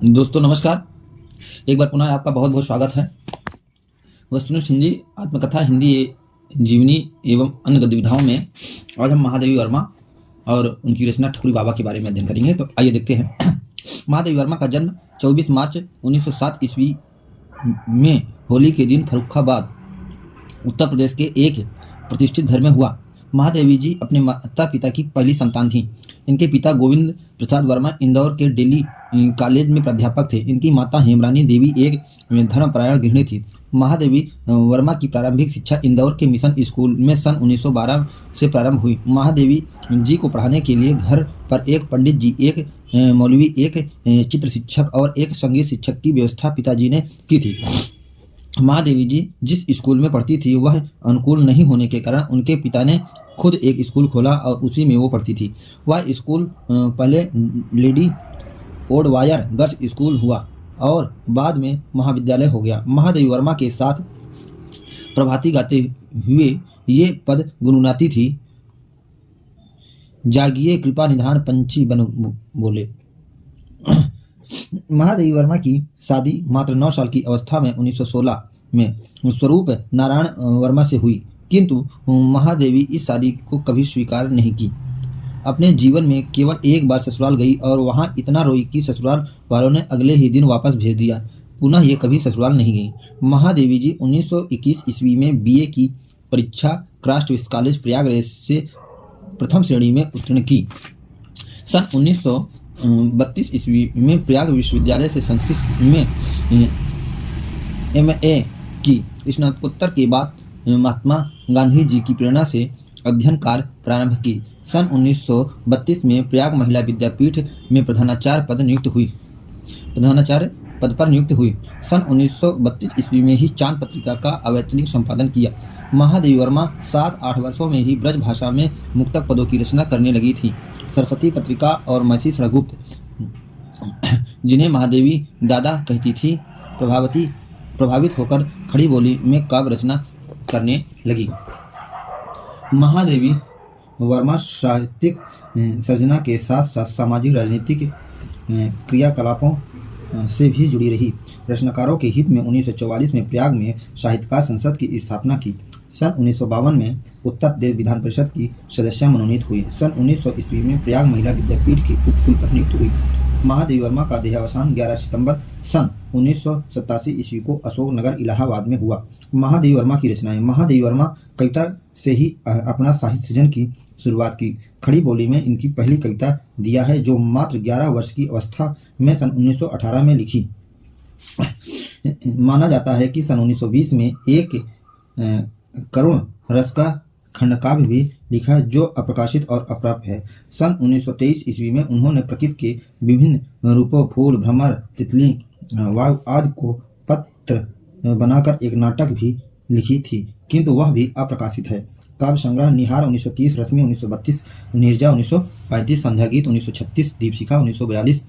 दोस्तों नमस्कार। एक बार पुनः आपका बहुत बहुत स्वागत है। वस्तुनिष्ठ हिंदी आत्मकथा हिंदी जीवनी एवं अन्य गतिविधियों में आज हम महादेवी वर्मा और उनकी रचना ठकुरी बाबा के बारे में अध्ययन करेंगे। तो आइए देखते हैं। महादेवी वर्मा का जन्म 24 मार्च 1907 ईस्वी में होली के दिन फर्रुखाबाद उत्तर प्रदेश के एक प्रतिष्ठित घर में हुआ। महादेवी जी अपने माता पिता की पहली संतान थीं। इनके पिता गोविंद प्रसाद वर्मा इंदौर के दिल्ली कॉलेज में प्राध्यापक थे। इनकी माता हेमरानी देवी एक धर्मपरायण गृहिणी थी। महादेवी वर्मा की प्रारंभिक शिक्षा इंदौर के मिशन स्कूल में सन 1912 से प्रारंभ हुई। महादेवी जी को पढ़ाने के लिए घर पर एक पंडित जी, एक मौलवी, एक चित्र शिक्षक और एक संगीत शिक्षक की व्यवस्था पिताजी ने की थी। महादेवी जी जिस स्कूल में पढ़ती थी वह अनुकूल नहीं होने के कारण उनके पिता ने खुद एक स्कूल खोला और उसी में वो पढ़ती थी। वह स्कूल पहले लेडी ओडवायर गर्ल्स स्कूल हुआ और बाद में महाविद्यालय हो गया। महादेवी वर्मा के साथ प्रभाती गाते हुए ये पद गुनगुनाती थी। जागिए कृपा निधान पंछी बन बोले। महादेवी वर्मा की शादी मात्र 9 साल की अवस्था में 1916 में स्वरूप नारायण वर्मा से हुई, किंतु महादेवी इस शादी को कभी स्वीकार नहीं की। अपने जीवन में केवल एक बार ससुराल गई और वहां इतना रोई कि ससुराल वालों ने अगले ही दिन वापस भेज दिया। पुनः ये कभी ससुराल नहीं गई। महादेवी जी 1921 ईस्वी में बीए की परीक्षा क्राइस्ट कॉलेज प्रयागराज से प्रथम श्रेणी में उत्तीर्ण की। सन 1932 ईस्वी में प्रयाग विश्वविद्यालय से संस्कृत में एमए की। स्नातकोत्तर के बाद महात्मा गांधी जी की प्रेरणा से अध्ययन कार्य प्रारंभ की। सन 1932 में प्रयाग महिला विद्यापीठ में प्रधानाचार्य पद पर नियुक्त हुई। सन 1932 ईस्वी में ही चांद पत्रिका का अवैतनिक संपादन किया। महादेवी वर्मा 7-8 वर्षों में ही ब्रज भाषा में मुक्तक पदों की रचना करने लगी थी। सरस्वती पत्रिका और मैथिली षड्गुप्त, जिन्हें महादेवी दादा कहती थी, प्रभावित होकर खड़ी बोली में काव्य रचना करने लगी। महादेवी वर्मा साहित्यिक सर्जना के साथ साथ सामाजिक राजनीतिक क्रियाकलापों से भी जुड़ी रही। रचनाकारों के हित में 1944 में प्रयाग में साहित्यकार संसद की स्थापना की। सन 1952 में उत्तर प्रदेश विधान परिषद की सदस्य मनोनीत हुई। सन 1900 ईस्वी में प्रयाग महिला विद्यापीठ की उपकुलपति नियुक्त हुई। महादेवी वर्मा का देहावसान 11 सितंबर सन 1987 ईस्वी को अशोक नगर इलाहाबाद में हुआ। महादेवी वर्मा की रचनाएं। महादेवी वर्मा कविता से ही अपना साहित्य सृजन की शुरुआत की। खड़ी बोली में इनकी पहली कविता दिया है, जो मात्र 11 वर्ष की अवस्था में सन 1918 में लिखी। माना जाता है कि सन 1920 में एक करुण रस का खंडकाव्य भी लिखा, जो अप्रकाशित और अप्राप्य है। सन 1923 ईस्वी में उन्होंने प्रकृति के विभिन्न रूपों, फूल, भ्रमर, तितली, वायु आदि को पत्र बनाकर एक नाटक भी लिखी थी, किंतु वह भी अप्रकाशित है। काव्य संग्रह निहार 1930, रश्मि 1932, निर्जा 1935, संध्या गीत 1936, दीपशिखा 1942,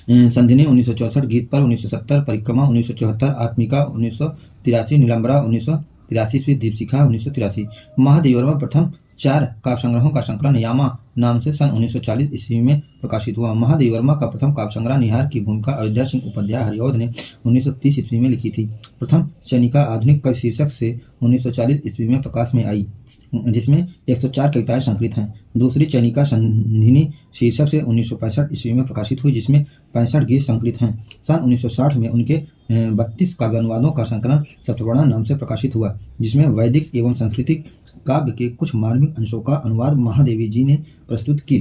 संधिनी 1964, गीत पर 1970, परिक्रमा 1974, आत्मिका 1983, नीलांबरा 1983, दीपशिखा 1983। महादेवी वर्मा प्रथम 4 काव्य संग्रहों का संकलन यामा नाम से सन 1940 ईस्वी में प्रकाशित हुआ। महादेवी वर्मा का प्रथम काव्य संग्रह निहार की भूमिका अयोध्या सिंह उपाध्याय हरिऔध ने 1930 ईस्वी में लिखी थी। प्रथम चयनिका आधुनिक कवि शीर्षक से 1940 ईस्वी में प्रकाश में आई, जिसमें 104 कविताएं संकलित हैं। दूसरी चयनिका संधिनी शीर्षक से 1965 ईस्वी में प्रकाशित हुई, जिसमें 65 गीत संकलित हैं। सन 1960 में उनके 32 काव्यानुवादों का संकलन सप्तवर्णा नाम से प्रकाशित हुआ, जिसमें वैदिक एवं सांस्कृतिक काव्य के कुछ मार्मिक अंशों का अनुवाद महादेवी जी ने प्रस्तुत की।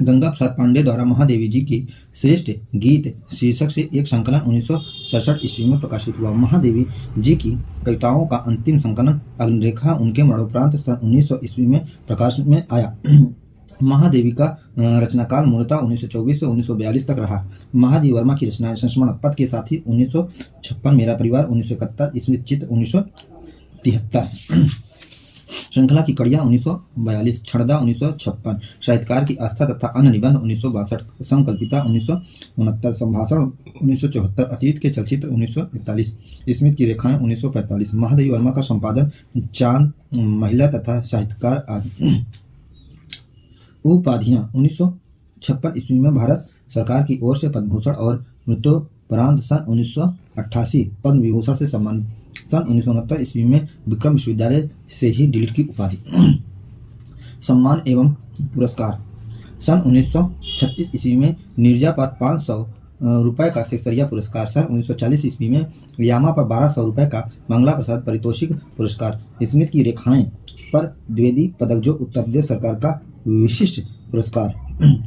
गंगा प्रसाद पांडे द्वारा महादेवी जी की श्रेष्ठ गीत शीर्षक से एक संकलन 1967 ईस्वी में प्रकाशित हुआ। महादेवी जी की कविताओं का अंतिम संकलन अग्निरेखा उनके मरणोपरांत सन 1900 ईस्वी में प्रकाश में आया। महादेवी का रचनाकाल मूलतः 1924 से 1942 तक रहा। महादेवी वर्मा की रचनाएं संस्मरण पद के साथी 1956, मेरा परिवार 1971, स्मृति चित्र 1973, श्रृंखला की कड़ियां 1942, छड़दा 1956, साहित्यकार की आस्था तथा अन्य निबंध 1962, संकल्पिता 1969, संभाषण 1974, अतीत के चलचित्र 1941, स्मृति की रेखाएं 1945। महादेवी वर्मा का संपादन चांद, महिला तथा साहित्यकार आदि। उपाधियां 1956 ईस्वी में भारत सरकार की ओर से पद्म भूषण और मृत्युपरांत सन 1988 पद्म विभूषण से सम्मानित। सन 1969 ईस्वी में विक्रम विश्वविद्यालय से ही डीलिट की उपाधि। सम्मान एवं पुरस्कार। सन 1936 ईस्वी में नीरजा पर 500 रुपए का सेक्सरिया पुरस्कार। सन 1940 ईस्वी में यामा पर 1200 रुपए का मंगला प्रसाद पारितोषिक पुरस्कार। स्मिथ की रेखाएं पर द्विवेदी पदक जो उत्तर प्रदेश सरकार का विशिष्ट पुरस्कार।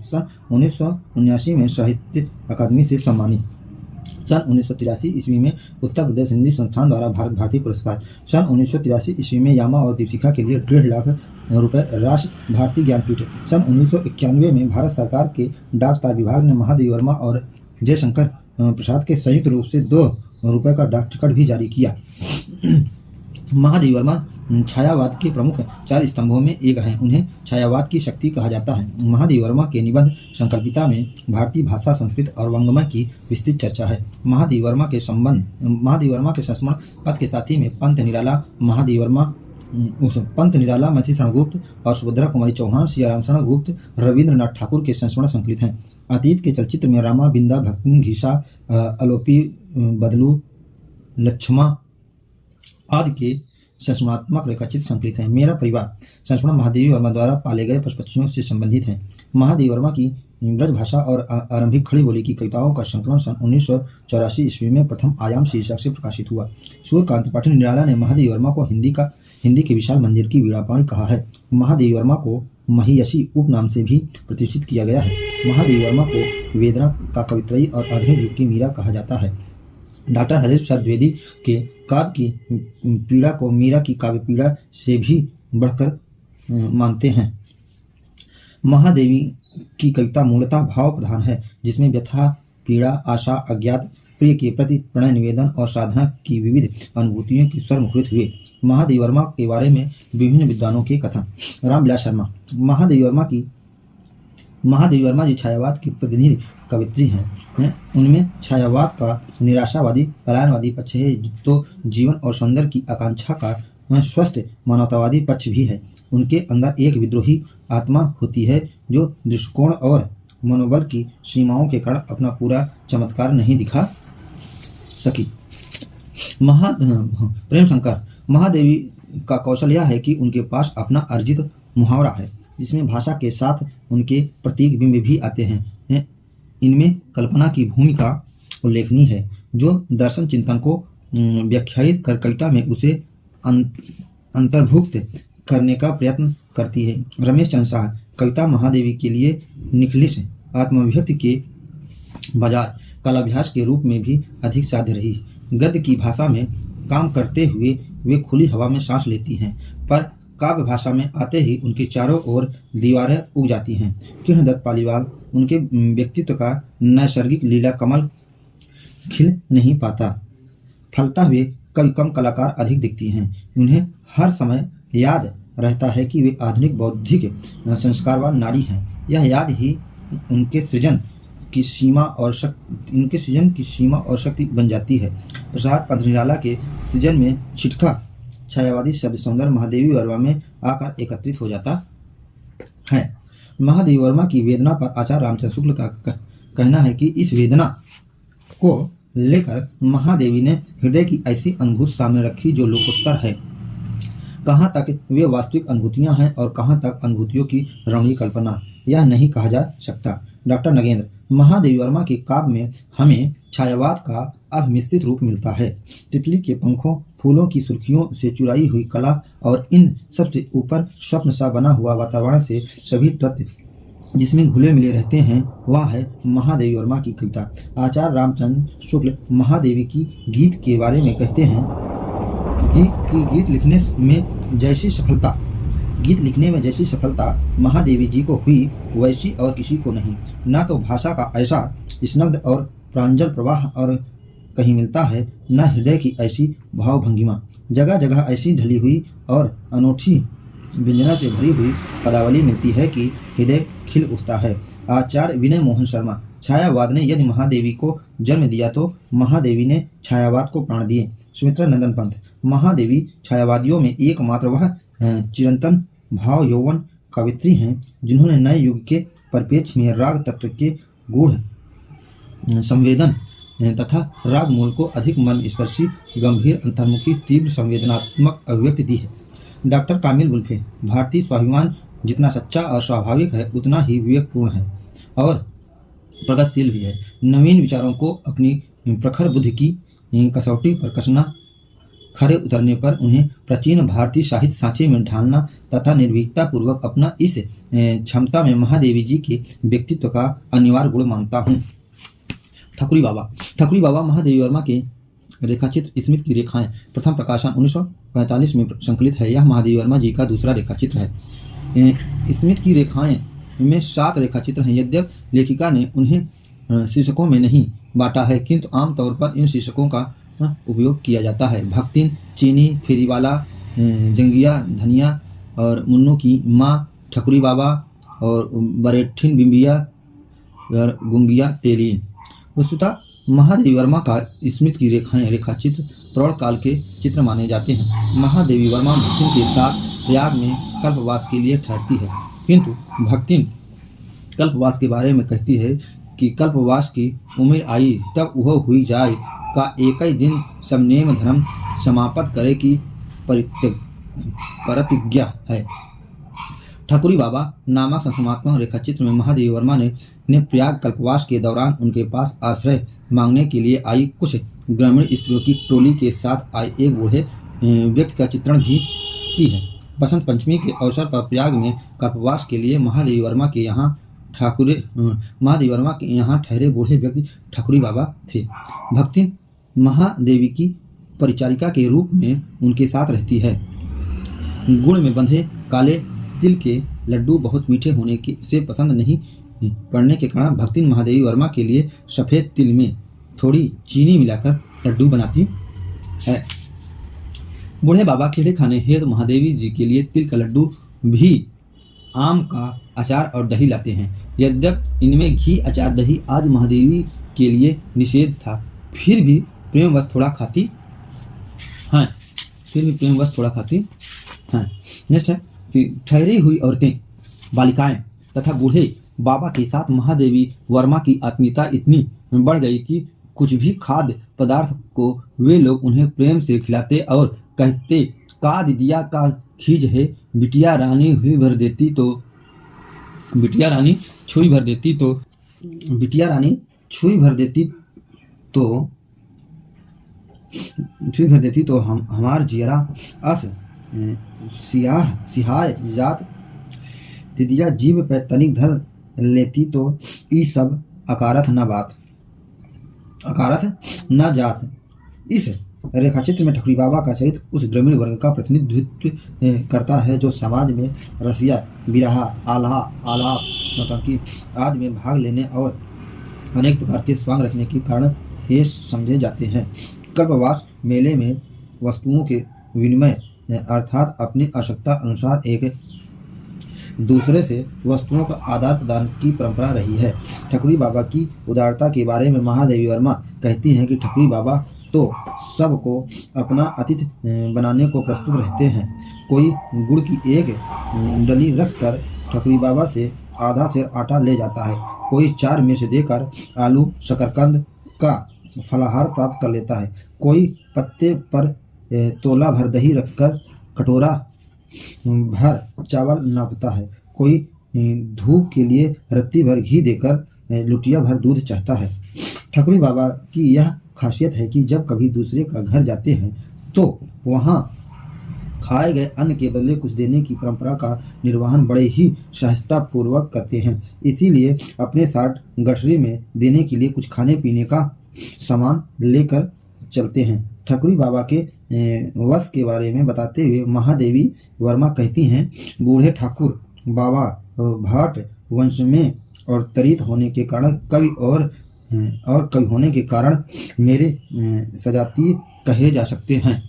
सन 1979 में साहित्य अकादमी से सम्मानित। सन 1983 ईस्वी में उत्तर प्रदेश हिंदी संस्थान द्वारा भारत भारती पुरस्कार। सन 1983 ईस्वी में यामा और दीपशिखा के लिए 1.5 लाख रुपए राष्ट्र भारतीय ज्ञानपीठ। सन 1991 में भारत सरकार के डाक तार विभाग ने महादेवी वर्मा और जयशंकर प्रसाद के संयुक्त रूप से 2 रुपए का डाक टिकट भी जारी किया। महादेवी वर्मा छायावाद के प्रमुख 4 स्तंभों में एक हैं। उन्हें छायावाद की शक्ति कहा जाता है। महादेवी वर्मा के निबंध संकल्पिता में भारतीय भाषा, संस्कृत और वाङ्मय की विस्तृत चर्चा है। महादेवी वर्मा के संस्मरण पद के साथी में पंत निराला, मथी शरण गुप्त और सुभद्रा कुमारी चौहान, सियाराम शरण गुप्त, रविंद्रनाथ ठाकुर के संस्मरण संकलित हैं। अतीत के चलचित्र में रामा, बिंदा, भक्तिन, घीसा, अलोपी, बदलू, लक्ष्मा आदि के संस्मरणात्मक रेखाचित्र संकलित हैं। मेरा परिवार संस्मरण महादेवी वर्मा द्वारा पाले गए पशु पक्षियों से संबंधित है। महादेवी वर्मा की ब्रज भाषा और आरंभिक खड़ी बोली की कविताओं का संकलन सन 1984 ईस्वी में प्रथम आयाम शीर्षक से प्रकाशित हुआ। सूर्यकांत पाठक निराला ने महादेवी वर्मा को हिंदी के विशाल मंदिर की वीणापाणी कहा है। महादेवी वर्मा को महियसी उपनाम से भी प्रतिष्ठित किया गया है। महादेवी वर्मा को वेदना का कवित्रयी और आधुनिक युग की मीरा कहा जाता है। डॉक्टर हरीश प्रसाद द्विवेदी के काव्य की पीड़ा को मीरा की काव्य पीड़ा से भी बढ़कर मानते हैं। महादेवी की कविता मूलतः भाव प्रधान है, जिसमें व्यथा, पीड़ा, आशा, अज्ञात, प्रिय के प्रति प्रणय निवेदन और साधना की विविध अनुभूतियों की स्वर मुखरित हुए। महादेवी वर्मा के बारे में विभिन्न विद्वानों के कथन। रामविलास शर्मा। महादेवी वर्मा जी छायावाद की प्रतिनिधि कवित्री हैं। उनमें छायावाद का निराशावादी, पलायनवादी पक्ष है, तो जीवन और सौंदर्य की आकांक्षा का स्वस्थ मानवतावादी पक्ष भी है। उनके अंदर एक विद्रोही आत्मा होती है जो दृष्टिकोण और मनोबल की सीमाओं के कारण अपना पूरा चमत्कार नहीं दिखा सकी। प्रेम शंकर। महादेवी का कौशल यह है कि उनके पास अपना अर्जित मुहावरा है, जिसमें भाषा के साथ उनके प्रतीक बिंब भी आते हैं। इनमें कल्पना की भूमिका उल्लेखनीय है, जो दर्शन चिंतन को व्याख्यायित कर कविता में उसे अंतर्भुक्त करने का प्रयत्न करती है। रमेश चंद्र शाह। कविता महादेवी के लिए निखिलिश आत्माभिव्यक्ति के बजाय कलाभ्यास के रूप में भी अधिक साध्य रही। गद्य की भाषा में काम करते हुए वे खुली हवा में सांस लेती हैं, पर काव्य भाषा में आते ही उनके चारों ओर दीवारें उग जाती हैं। कृष्णदत्त पालीवाल। उनके व्यक्तित्व का नैसर्गिक लीला कमल खिल नहीं पाता, फलता हुए कभी कम कलाकार अधिक दिखती हैं। उन्हें हर समय याद रहता है कि वे आधुनिक बौद्धिक संस्कारवान नारी हैं। यह याद ही उनके सृजन की सीमा और शक्ति बन जाती है। प्रसाद पंत निराला के सृजन में छिटका छायावादी शब्द सौंदर्य महादेवी वर्मा में आकर एकत्रित हो जाता है। महादेवी वर्मा की वेदना पर आचार्य रामचंद्र शुक्ल का कहना है कि इस वेदना को लेकर महादेवी ने हृदय की ऐसी अनुभूति सामने रखी जो लोकोत्तर है। कहाँ तक वे वास्तविक अनुभूतियां हैं और कहाँ तक अनुभूतियों की रमणीय कल्पना, यह नहीं कहा जा सकता। डॉक्टर नगेंद्र। महादेवी वर्मा के काव्य में हमें छायावाद का अभिमिश्रित रूप मिलता है। तितली के पंखों, फूलों की सुर्खियों से चुराई हुई कला और इन सबसे ऊपर स्वप्न सा बना हुआ वातावरण से सभी तत्व जिसमें घुले मिले रहते हैं, वह है महादेवी वर्मा की कविता। आचार्य रामचंद्र शुक्ल महादेवी की गीत के बारे में कहते हैं कि गीत लिखने में जैसी सफलता महादेवी जी को हुई, वैसी और किसी को नहीं। न तो भाषा का ऐसा स्निग्ध और प्रांजल प्रवाह और कहीं मिलता है, न हृदय की ऐसी भावभंगिमा। जगह जगह ऐसी ढली हुई और अनूठी व्यंजना से भरी हुई पदावली मिलती है कि हृदय खिल उठता है। आचार्य विनय मोहन शर्मा। छायावाद ने यदि महादेवी को जन्म दिया तो महादेवी ने छायावाद को प्राण दिए। सुमित्रा नंदन पंत। महादेवी छायावादियों में एकमात्र वह चिरंतन भाव यौवन कवित्री हैं जिन्होंने नए युग के परिप्रेक्ष्य में राग तत्व के गूढ़ संवेदन तथा राग मूल को अधिक मन स्पर्शी, गंभीर, अंतर्मुखी, तीव्र संवेदनात्मक अभिव्यक्ति दी है। डॉक्टर कामिल वुल्फे, भारतीय स्वाभिमान जितना सच्चा और स्वाभाविक है उतना ही विवेकपूर्ण है और प्रगतिशील भी है। नवीन विचारों को अपनी प्रखर बुद्धि की कसौटी पर कसना, खरे उतरने पर उन्हें प्राचीन भारतीय साहित्य सांचे में ढालना तथा निर्भीकता पूर्वक अपना इस क्षमता में महादेवी जी के व्यक्तित्व का अनिवार्य गुण मानता हूँ। ठकुरी बाबा महादेवी वर्मा के रेखाचित्र स्मिथ की रेखाएं प्रथम प्रकाशन 1945 में संकलित है। यह महादेवी वर्मा जी का दूसरा रेखाचित्र है। स्मिथ की रेखाएं में 7 रेखाचित्र हैं। यद्यपि लेखिका ने उन्हें शीर्षकों में नहीं बांटा है, किंतु आमतौर पर इन शीर्षकों का उपयोग किया जाता है। भक्तिन, चीनी, फेरीवाला, जंगिया, धनिया और मुन्नू की माँ, ठकुरी बाबा और बरेठिन बिम्बिया और गुंगिया तेलीन। वस्तुतः महादेवी वर्मा का स्मिथ की रेखाएं रेखाचित्र प्रौढ़ काल के चित्र माने जाते हैं। महादेवी वर्मा भक्तिन के साथ प्रयाग में कल्पवास के लिए ठहरती है, किंतु भक्तिन कल्पवास के बारे में कहती है कि कल्पवास की उम्र आई तब वह हुई जाए का एक ही दिन सब नेम धर्म समाप्त करे की प्रतिज्ञा है। ठकुरी बाबा नामक संस्मरणात्मक रेखाचित्र में महादेवी वर्मा ने प्रयाग कल्पवास के दौरान उनके पास आश्रय मांगने के लिए आई कुछ ग्रामीण स्त्रियों की टोली के साथ आए एक बूढ़े व्यक्ति का चित्रण भी की है। बसंत पंचमी के अवसर पर प्रयाग में कल्पवास के लिए महादेवी वर्मा के यहाँ ठहरे बूढ़े व्यक्ति ठकुरी बाबा थे। भक्ति महादेवी की परिचारिका के रूप में उनके साथ रहती है। गुड़ में बंधे काले तिल के लड्डू बहुत मीठे होने से पसंद नहीं पड़ने के कारण भक्ति महादेवी वर्मा के लिए सफ़ेद तिल में थोड़ी चीनी मिलाकर लड्डू बनाती है। बूढ़े बाबा खेड़े खाने हेतु महादेवी जी के लिए तिल का लड्डू भी आम का अचार और दही लाते हैं। यद्यपि इनमें घी, अचार, दही आदि महादेवी के लिए निषेध था, फिर भी प्रेमवश थोड़ा खाती हैं। नेक्स्ट है कि ठहरी हुई औरतें, बालिकाएं तथा बूढ़े बाबा के साथ महादेवी वर्मा की आत्मीयता इतनी बढ़ गई कि कुछ भी खाद्य पदार्थ को वे लोग उन्हें प्रेम से खिलाते और कहते, का दीदिया का खीज है, बिटिया रानी हुई भर देती तो बिटिया रानी छुई भर देती तो हमार जियरा अस सिहाय जात, दीदिया जीव पे तनिक धर लेती तो ई सब अकारथ न जात। इस रेखाचित्र में ठकुरी बाबा का चरित्र उस ग्रामीण वर्ग का प्रतिनिधित्व करता है जो समाज में रसिया, बिरहा, आलाप, नौटंकी आदि में भाग लेने और अनेक प्रकार के स्वांग रचने के कारण हेश समझे जाते हैं। कल्पवास मेले में वस्तुओं के विनिमय अर्थात अपनी आवश्यकता अनुसार एक दूसरे से वस्तुओं का आदान प्रदान की परंपरा रही है। ठकुरी बाबा की उदारता के बारे में महादेवी वर्मा कहती हैं कि ठकुरी बाबा तो सबको अपना अतिथि बनाने को प्रस्तुत रहते हैं। कोई गुड़ की एक डली रखकर ठकुरी बाबा से आधा सेर आटा ले जाता है, कोई 4 मिर्च देकर आलू शकरकंद का फलाहार प्राप्त कर लेता है, कोई पत्ते पर तोला भर दही रखकर कटोरा भर चावल नापता है, कोई धूप के लिए रत्ती भर घी देकर लुटिया भर दूध चाहता है। ठकुरी बाबा की यह खासियत है कि जब कभी दूसरे का घर जाते हैं तो वहाँ खाए गए अन्न के बदले कुछ देने की परंपरा का निर्वहन बड़े ही सहजता पूर्वक करते हैं। इसीलिए अपने साथ गठरी में देने के लिए कुछ खाने पीने का सामान लेकर चलते हैं। ठकुरी बाबा के वश के बारे में बताते हुए महादेवी वर्मा कहती हैं, बूढ़े ठाकुर बाबा भाट वंश में अवतरित होने के कारण कवि होने के कारण मेरे सजातीय कहे जा सकते हैं।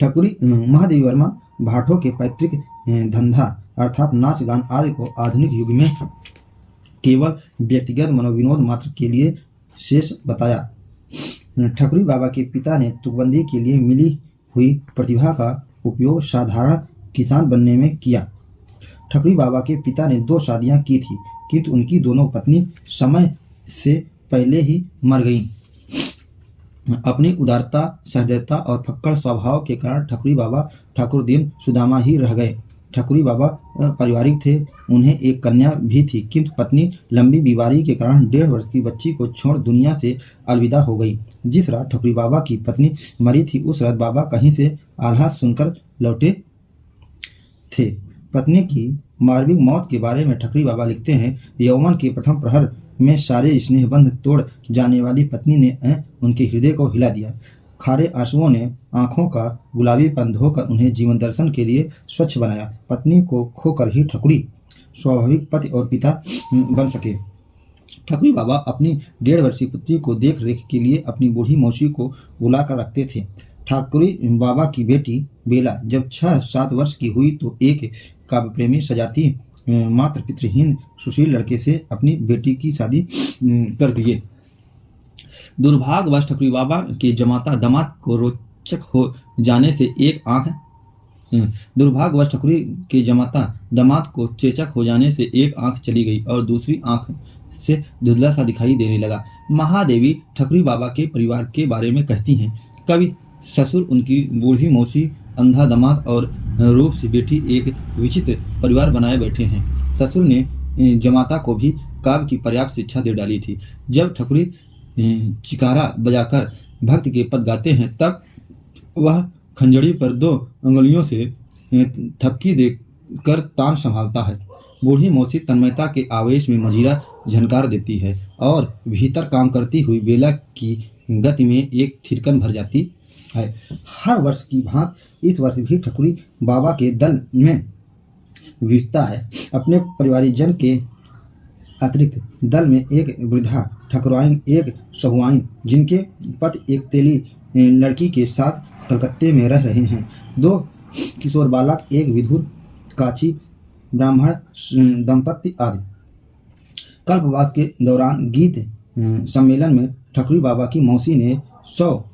ठकुरी महादेवी वर्मा भाटों के पैतृक धंधा अर्थात नाच गान आदि को आधुनिक युग में केवल व्यक्तिगत मनोविनोद मात्र के लिए शेष बताया। ठकुरी बाबा के पिता ने तुकबंदी के लिए मिली हुई प्रतिभा का उपयोग साधारण किसान बनने में किया। ठकुरी बाबा के पिता ने 2 शादियां की थी, किंतु उनकी दोनों पत्नी समय से पहले ही मर गईं। अपनी उदारता, सहृदयता और फक्कड़ स्वभाव के कारण ठकुरी बाबा ठाकुर दीन सुदामा ही रह गए। ठकुरी बाबा पारिवारिक थे, उन्हें एक कन्या भी थी, किंतु पत्नी लंबी बीमारी के कारण 1.5 वर्ष की बच्ची को छोड़ दुनिया से अलविदा हो गई। जिस रात ठकुरी बाबा की पत्नी मरी थी, उस रात बाबा कहीं से आल्हा सुनकर लौटे थे। पत्नी की मार्मिक मौत के बारे में ठकुरी बाबा लिखते हैं, यौवन के प्रथम प्रहर में सारे स्नेहबंध तोड़ जाने वाली पत्नी ने उनके हृदय को हिला दिया। खारे आंसुओं ने आंखों का गुलाबीपन धोकर उन्हें जीवन दर्शन के लिए स्वच्छ बनाया। पत्नी को खोकर ही ठकुरी स्वाभाविक पति और पिता बन सके। ठकुरी बाबा अपनी 1.5 वर्षीय पुत्री को देख रेख के लिए अपनी बूढ़ी मौसी को बुलाकर रखते थे। ठाकुरी बाबा की बेटी बेला जब 6-7 वर्ष की हुई तो एक काव्य प्रेमी सजाती मात्र पितृहीन सुशील लड़के से अपनी बेटी की शादी कर दिए। दुर्भाग्यवश ठकुरी बाबा के जमाता दामाद को रोचक हो जाने से एक आंख दुर्भाग्यवश ठकुरी के जमाता दामाद को चेचक हो जाने से एक आंख चली गई और दूसरी आंख से धुंधला सा दिखाई देने लगा। महादेवी ठकुरी बाबा के परिवार के बारे में कहती हैं, कवि ससुर, उनकी बूढ़ी मौसी, अंधा दामाद और रूप से बेटी एक विचित्र परिवार बनाए बैठे हैं। ससुर ने जमाता को भी काव्य की पर्याप्त शिक्षा दे डाली थी। जब ठकुरी चिकारा बजाकर भक्त के पद गाते हैं तब वह खंजड़ी पर 2 अंगुलियों से थपकी देकर तान संभालता है। बूढ़ी मौसी तन्मयता के आवेश में मजीरा झनकार देती है और भीतर काम करती हुई बेला की गति में एक थिरकन भर जाती है। हर वर्ष की भांति इस वर्ष भी ठकुरी बाबा के दल में विविधता है। अपने परिवारजन के अतिरिक्त दल में एक वृद्धा ठकुराइन, एक सहुआइन जिनके पति एक तेली लड़की के साथ कलकत्ते में रह रहे हैं, 2 किशोर बालक, एक विधुर काची ब्राह्मण दंपत्ति आदि। कल्पवास के दौरान गीत सम्मेलन में ठकुरी बाबा की मौसी ने 100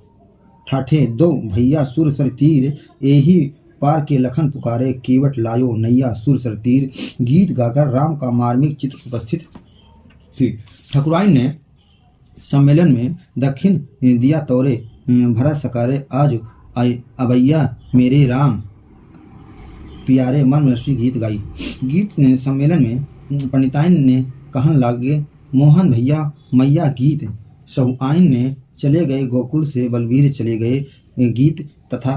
ठाठे 2 भैया सुर सर तीर, एही पार के लखन पुकारे, केवट लायो नैया सुर सर तीर गीत गाकर राम का मार्मिक चित्र उपस्थित थी। ठकुराइन ने सम्मेलन में दक्षिण दिया तोरे भरत सकारे, आज अबैया मेरे राम प्यारे मन मनसी गीत गाई। गीत सम्मेलन में पंडिताइन ने कहन लागे, मोहन भैया मैया गीत। सहुआइन ने चले गए गोकुल से बलबीर चले गए गीत तथा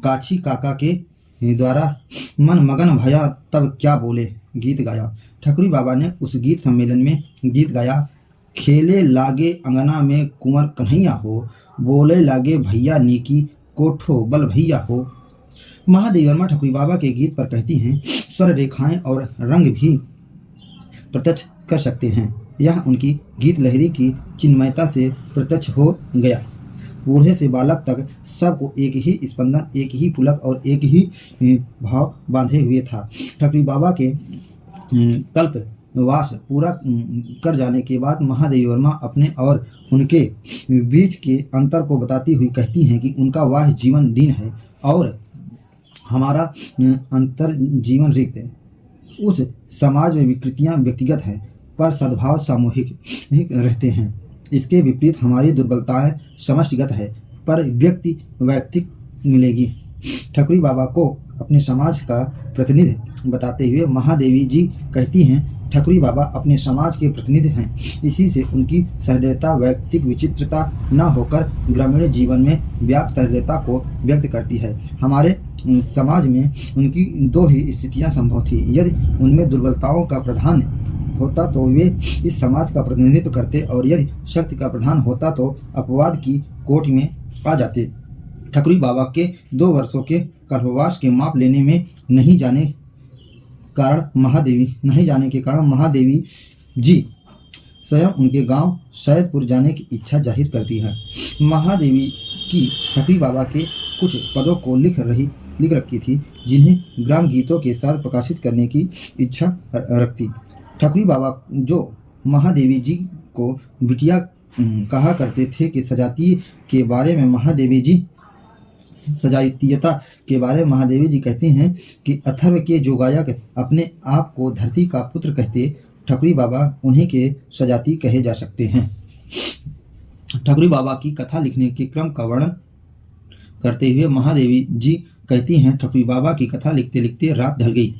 काछी काका के द्वारा मन मगन भया तब क्या बोले गीत गाया। ठकुरी बाबा ने उस गीत सम्मेलन में गीत गाया, खेले लागे अंगना में कुंवर कन्हैया हो, बोले लागे भैया नीकी कोठो बल भैया हो। महादेवी वर्मा ठकुरी बाबा के गीत पर कहती हैं, स्वर रेखाएं और रंग भी प्रत्यक्ष कर सकते हैं। यह उनकी गीत लहरी की चिन्मयता से प्रत्यक्ष हो गया। बूढ़े से बालक तक सबको एक ही स्पंदन, एक ही पुलक और एक ही भाव बांधे हुए था। ठकुरी बाबा के कल्पवास पूरा कर जाने के बाद महादेवी वर्मा अपने और उनके बीच के अंतर को बताती हुई कहती हैं कि उनका वाह जीवन दीन है और हमारा अंतर जीवन रिक्त है। उस समाज में विकृतियां व्यक्तिगत हैं पर सद्भाव सामूहिक रहते हैं। इसके विपरीत हमारी दुर्बलताएं समष्टिगत है पर व्यक्ति वैयक्तिक मिलेगी। ठकुरी बाबा को अपने समाज का प्रतिनिधि बताते हुए महादेवी जी कहती हैं, ठकुरी बाबा अपने समाज के प्रतिनिधि हैं, इसी से उनकी सहृदयता वैयक्तिक विचित्रता न होकर ग्रामीण जीवन में व्याप्त सहृदयता को व्यक्त करती है। हमारे समाज में उनकी 2 ही स्थितियां संभव थी। यदि उनमें दुर्बलताओं का प्रधान होता तो वे इस समाज का प्रतिनिधित्व करते और यदि शक्ति का प्रधान होता तो अपवाद की कोट में आ जाते। ठकुरी बाबा के 2 वर्षों के कल्पवास के माप लेने में नहीं जाने के कारण महादेवी जी स्वयं उनके गांव सैदपुर जाने की इच्छा जाहिर करती है। महादेवी की ठकुरी बाबा के कुछ पदों को लिख रखी थी जिन्हें ग्राम गीतों के साथ प्रकाशित करने की इच्छा रखती। ठकुरी बाबा जो महादेवी जी को बिटिया कहा करते थे कि सजातीय के बारे में महादेवी जी कहती हैं कि अथर्व के जो गायक अपने आप को धरती का पुत्र कहते ठकुरी बाबा उन्हीं के सजाती कहे जा सकते हैं। ठकुरी बाबा की कथा लिखने के क्रम का वर्णन करते हुए महादेवी जी कहती हैं, ठकुरी बाबा की कथा लिखते लिखते रात ढल गई।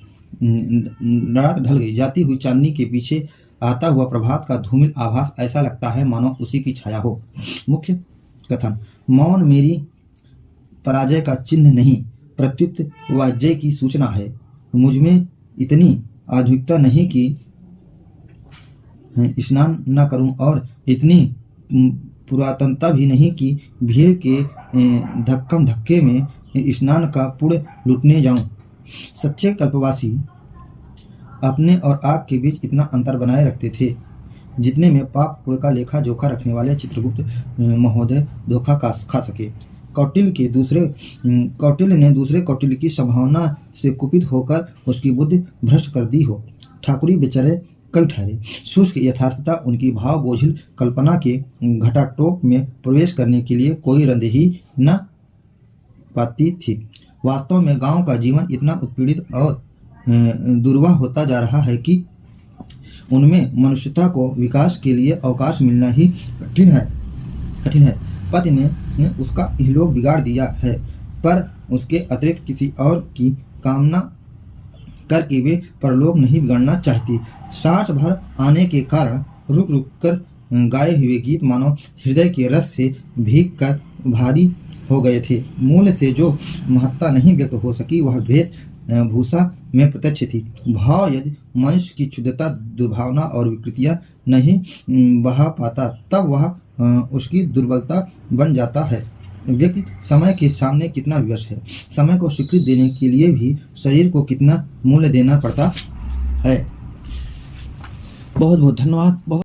जाती हुई चांदनी के पीछे आता हुआ प्रभात का धूमिल आभास ऐसा लगता है मानो उसी की छाया हो। मुख्य कथन। मौन मेरी पराजय का चिन्ह नहीं, प्रत्युत वह जय की सूचना है। मुझमें इतनी आधुनिकता नहीं कि स्नान न करूं और इतनी पुरातनता भी नहीं कि भीड़ के धक्कम धक्के में स्नान का पुण्य लूटने जाऊं। सच्चे कल्पवासी अपने और आग के बीच इतना अंतर बनाए रखते थे जितने में पाप पुण्य का लेखा जोखा रखने वाले चित्रगुप्त महोदय धोखा खा सके। कौटिल्य ने दूसरे कौटिल्य की संभावना से कुपित होकर उसकी बुद्धि भ्रष्ट कर दी हो। ठाकुरी बेचारे कवि ठहरे। शुष्क यथार्थता उनकी भाव बोझिल कल्पना के घटाटोप में प्रवेश करने के लिए कोई रंध ही न पाती थी। वास्तव में गांव का जीवन इतना उत्पीड़ित और दुर्वाह होता जा रहा है कि उनमें मनुष्यता को विकास के लिए अवकाश मिलना ही कठिन है। पति ने उसका इहलोक बिगाड़ दिया है, पर उसके अतिरिक्त किसी और की कामना करके वे परलोक नहीं बिगाड़ना चाहती। सांस भर आने के कारण रुक रुक कर गाए हुए गीत मानो हृदय के रस से भीग कर भारी हो गए थे। मूल से जो महत्ता नहीं व्यक्त हो सकी वह वेशभूषा में प्रत्यक्ष थी। भाव यदि मनुष्य की क्षुद्रता, दुर्भावना और विकृतियां नहीं बहा पाता तब वह उसकी दुर्बलता बन जाता है। व्यक्ति समय के सामने कितना विवश है। समय को स्वीकृति देने के लिए भी शरीर को कितना मूल्य देना पड़ता है। बहुत बहुत धन्यवाद।